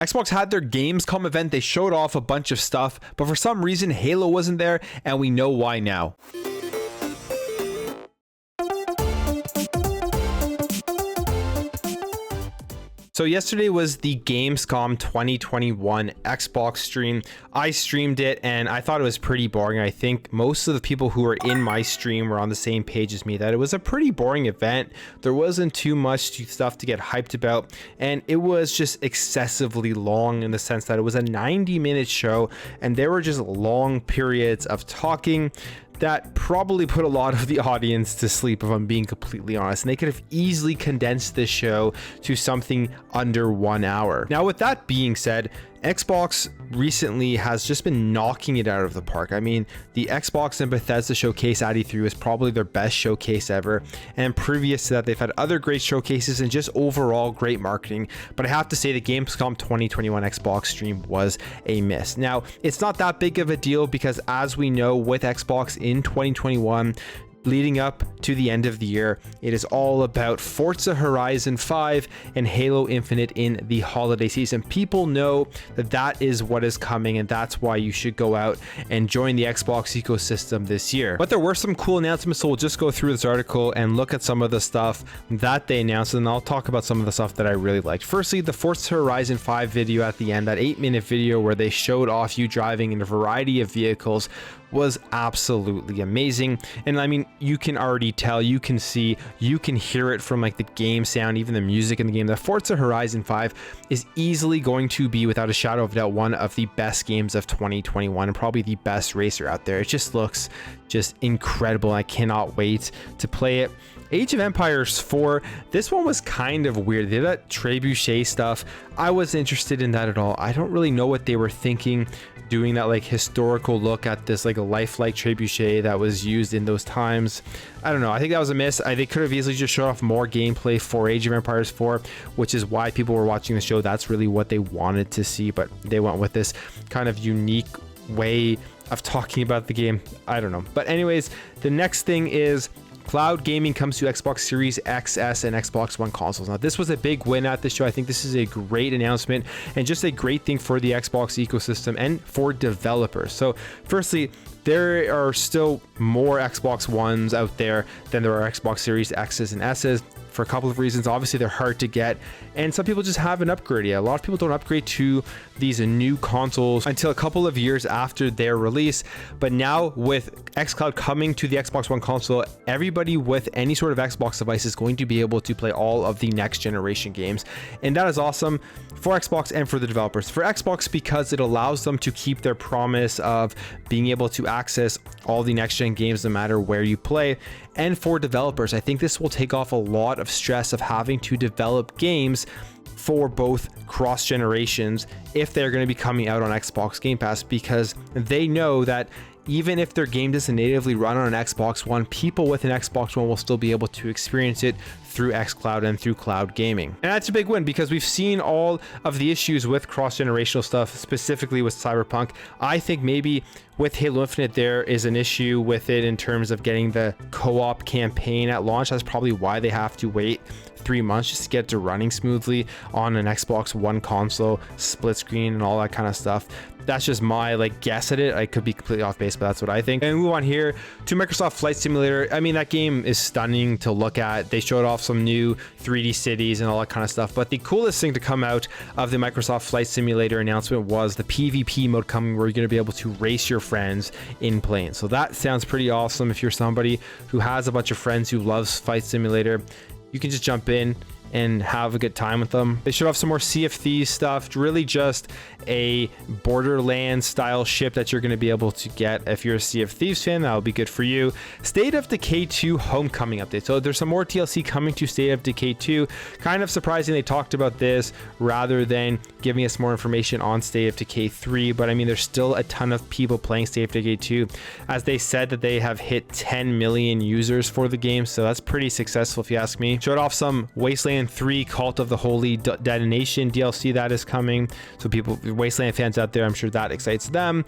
Xbox had their Gamescom event. They showed off a bunch of stuff, but for some reason Halo wasn't there, and we know why now. So yesterday was the Gamescom 2021 Xbox stream. I streamed it and I thought it was pretty boring. I think most of the people who were in my stream were on the same page as me, that it was a pretty boring event. There wasn't too much stuff to get hyped about, and it was just excessively long in the sense that it was a 90-minute show and there were just long periods of talking that probably put a lot of the audience to sleep, if I'm being completely honest. And they could have easily condensed this show to something under 1 hour. Now, with that being said, Xbox recently has just been knocking it out of the park. I mean, the Xbox and Bethesda showcase at E3 was probably their best showcase ever. And previous to that, they've had other great showcases and just overall great marketing. But I have to say the Gamescom 2021 Xbox stream was a miss. Now, it's not that big of a deal because, as we know, with Xbox in 2021, leading up to the end of the year, it is all about Forza Horizon 5 and Halo Infinite in the holiday season. People know that that is what is coming, and that's why you should go out and join the Xbox ecosystem this year. But there were some cool announcements, so we'll just go through this article and look at some of the stuff that they announced, and I'll talk about some of the stuff that I really liked. Firstly, the Forza Horizon 5 video at the end, that 8-minute video where they showed off you driving in a variety of vehicles, was absolutely amazing. And I mean, you can already tell, you can see, you can hear it from like the game sound, even the music in the game, that Forza Horizon 5 is easily going to be, without a shadow of a doubt, one of the best games of 2021 and probably the best racer out there. It just looks just incredible. I cannot wait to play it. Age of Empires 4, this one was kind of weird. They did that trebuchet stuff. I wasn't interested in that at all. I don't really know what they were thinking, doing that like historical look at this like a lifelike trebuchet that was used in those times. I don't know. I think that was a miss. They could have easily just showed off more gameplay for Age of Empires 4, which is why people were watching the show. That's really what they wanted to see, but they went with this kind of unique way of talking about the game. I don't know. But anyways, the next thing is cloud gaming comes to Xbox Series XS and Xbox One consoles. Now, this was a big win at the show. I think this is a great announcement and just a great thing for the Xbox ecosystem and for developers. So firstly, there are still more Xbox Ones out there than there are Xbox Series X's and S's, for a couple of reasons. Obviously, they're hard to get, and some people just haven't upgraded yet. A lot of people don't upgrade to these new consoles until a couple of years after their release. But now with xCloud coming to the Xbox One console, everybody with any sort of Xbox device is going to be able to play all of the next generation games, and that is awesome for Xbox and for the developers. For Xbox, because it allows them to keep their promise of being able to access all the next gen games no matter where you play. And for developers, I think this will take off a lot of stress of having to develop games for both cross generations if they're going to be coming out on Xbox Game Pass, because they know that even if their game doesn't natively run on an Xbox One, people with an Xbox One will still be able to experience it through xCloud and through cloud gaming. And that's a big win, because we've seen all of the issues with cross-generational stuff, specifically with Cyberpunk. I think maybe with Halo Infinite there is an issue with it in terms of getting the co-op campaign at launch. That's probably why they have to wait 3 months just to get it to running smoothly on an Xbox One console, split screen and all that kind of stuff. That's just my guess at it. I could be completely off base, but that's what I think. And we move on here to Microsoft Flight Simulator. I mean, that game is stunning to look at. They showed off some new 3D cities and all that kind of stuff. But the coolest thing to come out of the Microsoft Flight Simulator announcement was the PvP mode coming, where you're going to be able to race your friends in planes. So that sounds pretty awesome. If you're somebody who has a bunch of friends who loves Flight Simulator, you can just jump in and have a good time with them. They showed off some more Sea of Thieves stuff, really just a Borderlands style ship that you're going to be able to get. If you're a Sea of Thieves fan, that'll be good for you. State of Decay 2 Homecoming update. So there's some more TLC coming to State of Decay 2. Kind of surprising they talked about this rather than giving us more information on State of Decay 3, but I mean, there's still a ton of people playing State of Decay 2, as they said that they have hit 10 million users for the game, so that's pretty successful if you ask me. Showed off some Wasteland 3 Cult of the Holy Detonation DLC that is coming, so people, Wasteland fans out there, I'm sure that excites them.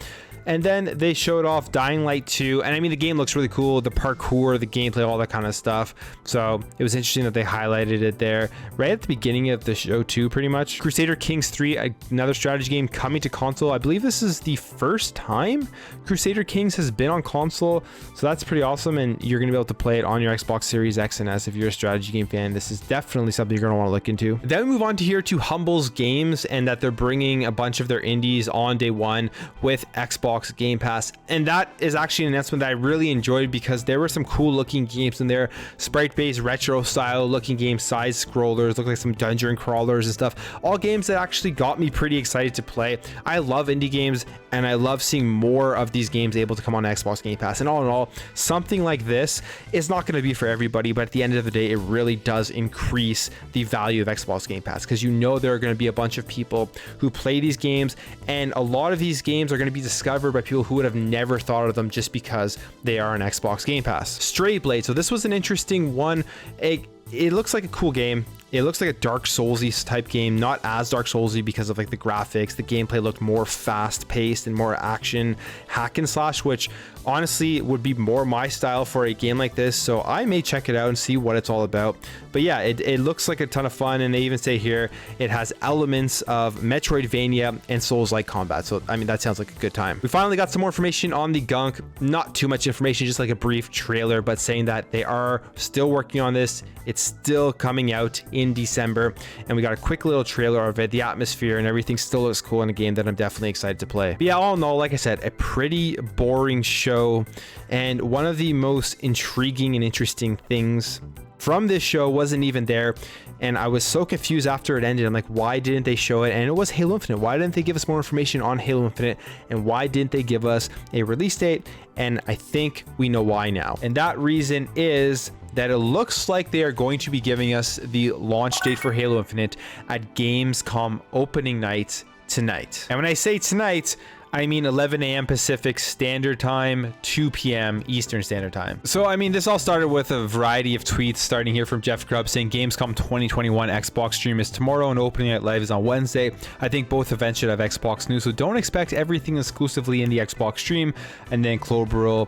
And then they showed off Dying Light 2, and I mean the game looks really cool, the parkour, the gameplay, all that kind of stuff. So it was interesting that they highlighted it there right at the beginning of the show too, pretty much. Crusader Kings 3, another strategy game coming to console. I believe this is the first time Crusader Kings has been on console, so that's pretty awesome, and you're gonna be able to play it on your Xbox Series X and S. If you're a strategy game fan, this is definitely something you're gonna want to look into. Then we move on to here to Humble's Games, and that they're bringing a bunch of their indies on day one with Xbox Game Pass, and that is actually an announcement that I really enjoyed because there were some cool looking games in there, sprite-based retro style looking games, side scrollers, look like some dungeon crawlers and stuff, all games that actually got me pretty excited to play. I love indie games, and I love seeing more of these games able to come on Xbox Game Pass. And all in all, something like this is not going to be for everybody, but at the end of the day, it really does increase the value of Xbox Game Pass, because you know there are going to be a bunch of people who play these games, and a lot of these games are going to be discovered by people who would have never thought of them just because they are on Xbox Game Pass. Stray Blade, so this was an interesting one. It looks like a cool game. It looks like a Dark Soulsy type game, not as Dark Soulsy because of like the graphics. The gameplay looked more fast paced and more action hack and slash, which honestly would be more my style for a game like this. So I may check it out and see what it's all about. But yeah, it looks like a ton of fun. And they even say here it has elements of Metroidvania and Souls-like combat. So I mean, that sounds like a good time. We finally got some more information on the Gunk. Not too much information, just like a brief trailer, but saying that they are still working on this. It's still coming out in December, and we got a quick little trailer of it. The atmosphere and everything still looks cool in a game that I'm definitely excited to play. But yeah, all in all, like I said, a pretty boring show, and one of the most intriguing and interesting things from this show wasn't even there, and I was so confused after it ended. I'm like, why didn't they show it? And it was Halo Infinite. Why didn't they give us more information on Halo Infinite, and why didn't they give us a release date? And I think we know why now, and that reason is that it looks like they are going to be giving us the launch date for Halo Infinite at GamesCom opening night tonight. And when I say tonight, I mean 11 a.m. Pacific Standard Time, 2 p.m. Eastern Standard Time. So, I mean, this all started with a variety of tweets, starting here from Jeff Grubb saying Gamescom 2021 Xbox stream is tomorrow and opening night live is on Wednesday. I think both events should have Xbox news, so don't expect everything exclusively in the Xbox stream. And then Clobril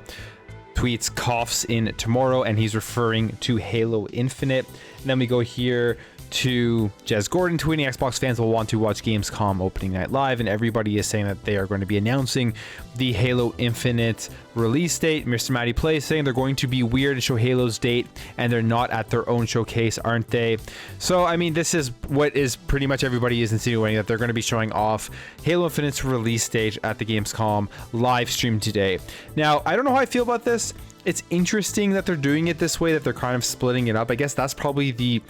tweets coughs in tomorrow, and he's referring to Halo Infinite. And then we go here to Jez Gordon tweeting Xbox fans will want to watch Gamescom opening night live, and everybody is saying that they are going to be announcing the Halo Infinite release date. Mr. Matty Play saying they're going to be weird and show Halo's date, and they're not at their own showcase, aren't they? So I mean, this is what is pretty much everybody is insinuating, that they're going to be showing off Halo Infinite's release date at the Gamescom live stream today. Now, I don't know how I feel about this. It's interesting that they're doing it this way, that they're kind of splitting it up. I guess that's probably the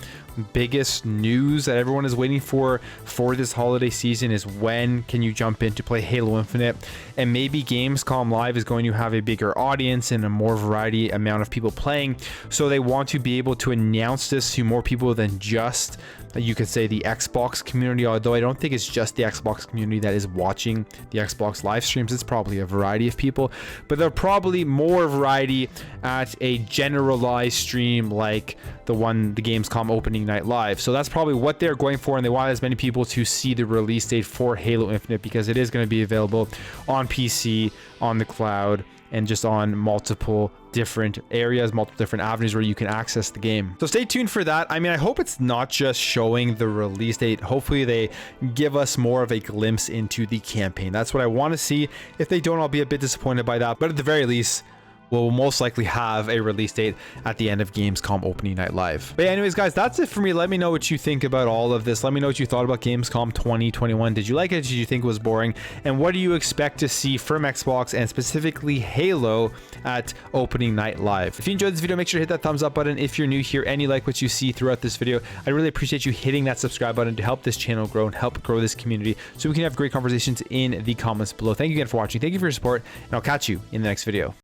biggest news that everyone is waiting for this holiday season, is when can you jump in to play Halo Infinite. And maybe Gamescom Live is going to have a bigger audience and a more variety amount of people playing, so they want to be able to announce this to more people than just, you could say, the Xbox community. Although I don't think it's just the Xbox community that is watching the Xbox live streams. It's probably a variety of people, but there are probably more variety at a generalized stream like the Gamescom opening night live. So that's probably what they're going for, and they want as many people to see the release date for Halo Infinite, because it is going to be available on PC, on the cloud, and just on multiple different areas, multiple different avenues where you can access the game. So stay tuned for that. I mean, I hope it's not just showing the release date. Hopefully they give us more of a glimpse into the campaign. That's what I want to see. If they don't, I'll be a bit disappointed by that, but at the very least, we'll most likely have a release date at the end of Gamescom opening night live. But yeah, anyways, guys, that's it for me. Let me know what you think about all of this. Let me know what you thought about Gamescom 2021. Did you like it? Did you think it was boring? And what do you expect to see from Xbox, and specifically Halo, at opening night live? If you enjoyed this video, make sure to hit that thumbs up button. If you're new here and you like what you see throughout this video, I really appreciate you hitting that subscribe button to help this channel grow and help grow this community, so we can have great conversations in the comments below. Thank you again for watching. Thank you for your support, and I'll catch you in the next video.